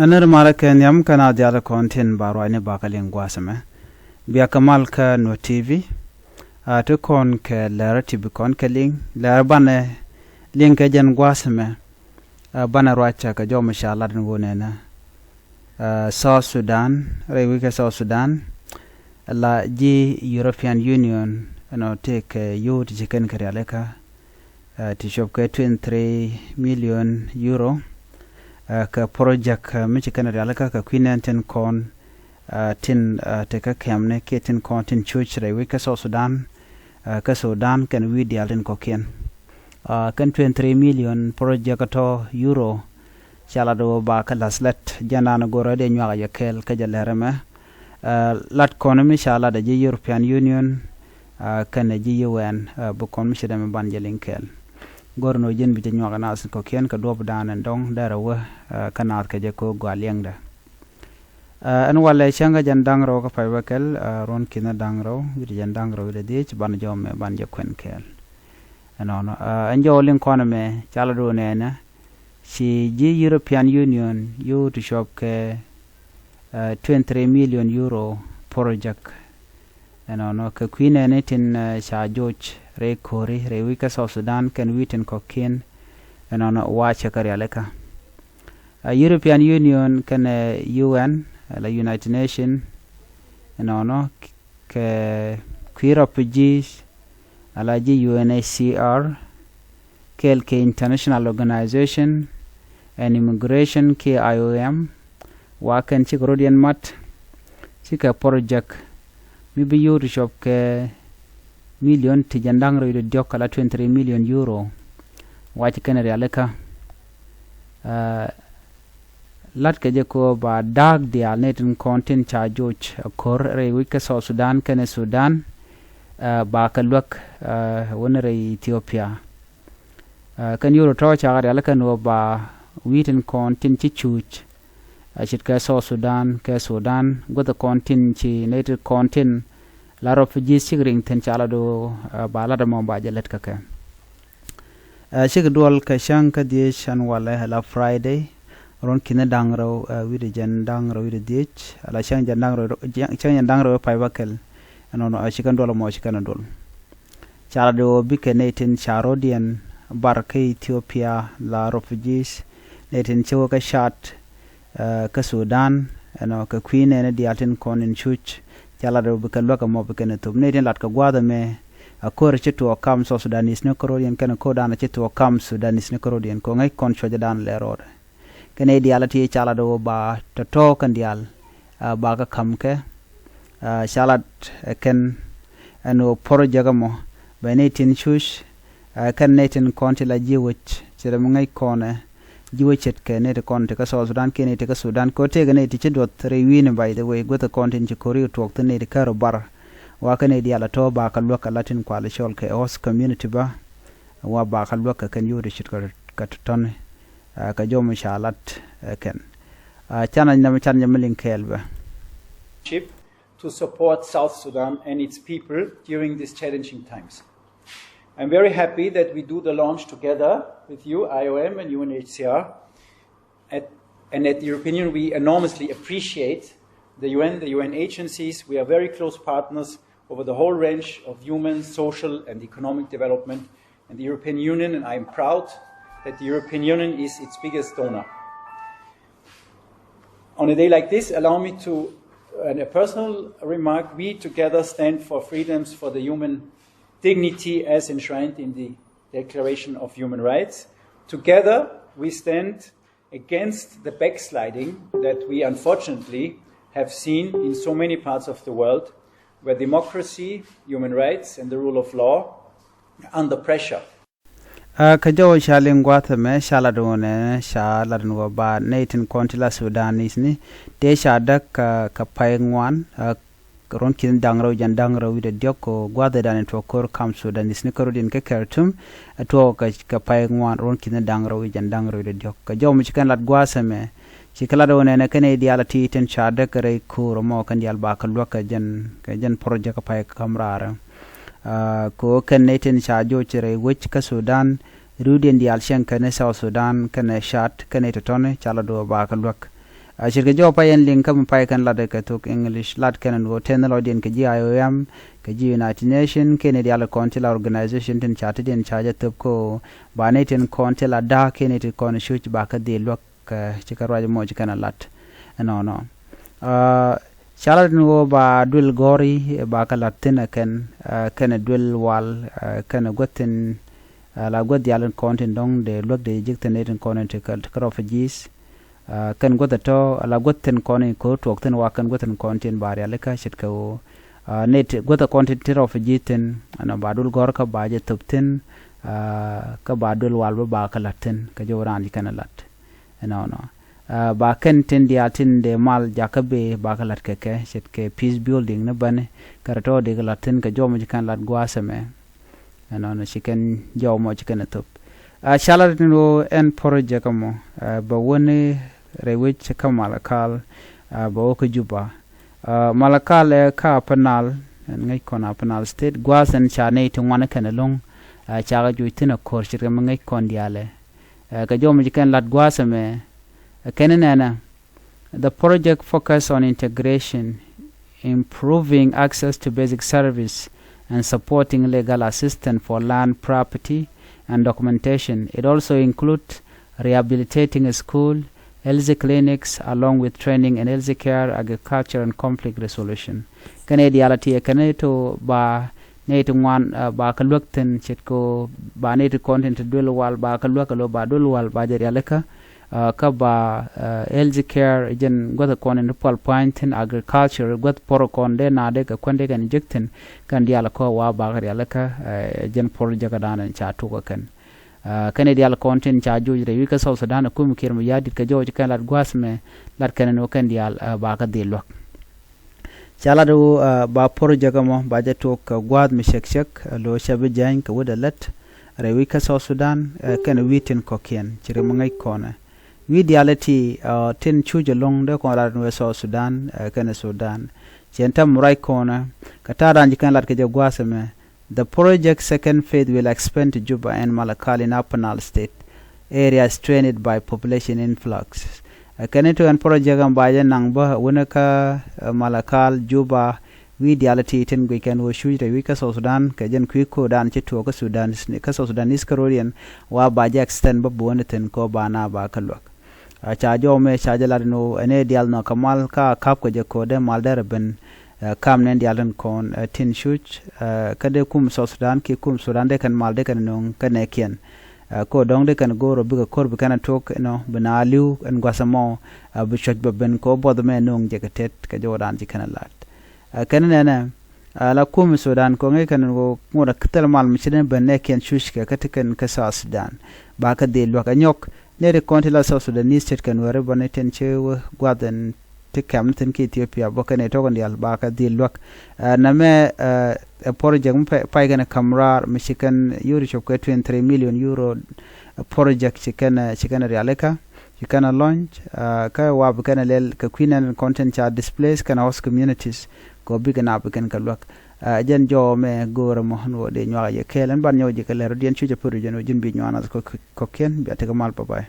أنا مالك يوم كان عادي كونتين بارويني باقلين قاسمة بيا كمال كنو تي في تكون كلارتي بكون كلين لاربانة لين كجن قاسمة بنا رواتشا كجو مشالله نقولنا South Sudan ريويك South Sudan la ji European Union take you to chicken karialeka to shop 23 million euro ka project michigan karialeka ka quinanten con tin take kamne ke tin con tin church rewe South Sudan ka Sudan kan we dialin kokien kan 23 million project to euro chala do ba ka laslet janana goro de nywa ya kel ka jalerema lat konomi shala da European Union kan ji UN bu kon mi shedam banjelin kel gorno jen bi nywa kana as ko ken ka dob dan ndong darawa kanat ka je ko gwaleng da an wala changa jandang ro ka fay wakel ron kina dangro bi jandang ro de de ban jom me ban je kwen kel anono anjo lin konomi chala do nena si ji European Union you to shop ke 23 million euro project no ka queen tin sha George re kori re wika South Sudan kan witen kokin no wa chakari aleka European Union kan UN la United Nation no ke refugees ala ji UNHCR kel ke international organization and immigration ke IOM wakan ci Rodian mat ci ka project mi bi yoru shop ke million ti jandang ro de jokala 23 million euro wati kanari alaka lat ke je ko ba dag di alnetin content cha George kor re wika South Sudan kan Sudan ba ka lok wona re Ethiopia kan euro to cha ga alaka no ba witen content ci chuch ashit ka South Sudan ka Sudan go the content chi native content la refugees sigring ten chala do bala da mo ba jalet ka ka shig dol ka shan ka die shan wala la Friday ron kina dangro wi de jan dangro wi de dich ala shan jan dangro pa wakel no ashikan dol mo ashikan dol chala do bikenetin charodian barka Ethiopia la refugees netin chewo ka shat ka Sudan ka queen ene diatin konin chuch chala do ka loka mo ka ne tub ne din lat ka gwada me akor chitu kam so Sudanese ne korodian kana ko dana chitu kam Sudanese ne korodian ko ngai kon choja dan le rod kene dialati chala do ba to kan dial ba ka kam ke chala ken ano poro jaga mo ba ne tin chuch kan ne tin konti la jiwch chere mo ngai kone jiwchet ke ne te konte ka South Sudan ke ne te ka Sudan ko te ne te chidot rewin by the way with the content kori to to ne ka robar wa ka ne dia la to ba ka loka latin kwala shol ke os community ba wa ba ka loka kan yuri shit ka ton ka jom shalat ken chana na chan nyamlin kelba to support South Sudan and its people during these challenging times. I'm very happy that we do the launch together with you, IOM and UNHCR. And at the European Union, we enormously appreciate the UN agencies. We are very close partners over the whole range of human, social, and economic development in the European Union, and I'm proud that the European Union is its biggest donor. On a day like this, allow me to, a personal remark, we together stand for freedoms for the human dignity as enshrined in the Declaration of Human Rights. Together, we stand against the backsliding that we unfortunately have seen in so many parts of the world, where democracy, human rights, and the rule of law are under pressure. Kajo shalingwata me shaladone shaladunwa ba Nathan Kontila Sudanese ni de shadak ka paingwan ron kin dangro jan dangro wi de dioko gwada dan to kor kam Sudanese ni korodin ke kertum to ka paingwan ron kin dangro wi jan dangro de diok ka jom chikan lat gwasa me chikala do ne kene dialati ten shadak re ko mo kan dial ba ka loka jan project ka pay kamrara ko kan Nathan shajo chere wich ka Sudan rudin dial shen kan South Sudan kan shat kan to tone chala do ba ka lok shirka jo pa yen link kam pa kan lade ka tok English lat kan wo ten lo din ka ji IOM ka ji United Nation kene diala kontila organization tin chat din chaja top ko ba ne tin kontila da kene ti kon shuch ba ka de lok chika raj mo chika lat no Charlotte no ba dul gori ba ka latin kan dul wal kan gotin la god yalan content dong de lok de jikten content ka refugees kan godato la goten konin ko tokten wa kan goten content bari alaka shit ko net gota content refugee ten ana ba dul gor ka ba je tupten ka ba dul wal ba ka latin ka joran kan lat no ba kan tin dia tin de mal jakabe ba ka lat ke shit ke peace building na bane karato de latin ka jomo kan lat gwasame no chicken jaw mo chicken top shala no en project mo ba woni rewich ka malakal ba ko juba malakal ka panal ngai kona panal state gwasan chane to wana kana long chaga juitina kor shirga ngai kon diale ka jom chicken lat gwasame kenana the project focus on integration, improving access to basic service and supporting legal assistance for land property and documentation. It also includes rehabilitating a school, health clinics, along with training in health care, agriculture, and conflict resolution. Canadiality to ba native one ba kalukten chitko ba native content dul wal ba kalukalo ba dul wal ba jarialeka ka ba health care jen gota konen pol point in agriculture got porokon de na de ka konde kan jikten kan diala ko wa ba jarialeka jen por jagadan cha to kan Canadian content cha joji re wika South Sudan ko mu kirmu yadit ka joji kan lat gwasme lat kan no kan dial ba ka dilok chala do ba por jagamo ba jato ka gwad mi shek lo shabe jan ka wada lat re wika South Sudan kan witin kokien chire mu ngai kona wi diality tin chuje long de ko lat no South Sudan kan Sudan chenta murai kona ka taran kan lat ka jagwasme. The project's second phase will expand to Juba and Malakal in Upper Nile State, areas strained by population influx. Kaneto and project ambaja nangba winaka Malakal Juba we diality ten weekend wo shuj re wika South Sudan kajen kwiko dan chitu ka Sudan ka South Sudanese Karorian wa baja extend ba boneten ko bana ba kalwak. Chajo me chajala no ene dial no kamal ka kap ko je ko de maldere ben kam nen dialan kon tin shuch kade kum South Sudan ki kum Sudan de kan mal de kan non kane kien ko dong de kan goro biga kor bi kan tok no bana liu en gwasamo bi shoj ben ko bod me non je katet ka jodan ji kan lat kan nena la kum Sudan ko ngai kan go ngora ktel mal michiden ben ne kien shush ka katikan ka South Sudan ba ka de lo ka nyok ne de kontila South Sudan ni state kan wore boneten che gwaden kam tin ki Ethiopia bokane to gondial ba ka dilwak na me project pa gana kamrar michigan yuri chok 23 million euro project chikana realeka chikana launch ka wa bukana lel ka queen content cha displays kana host communities ko bigana bukan kalwak jen jo me goro mo no de nyaa ye kelen ban nyaw je kala rodien chuje puru jeno jin bi nyaa ko ken bi ataka mal bye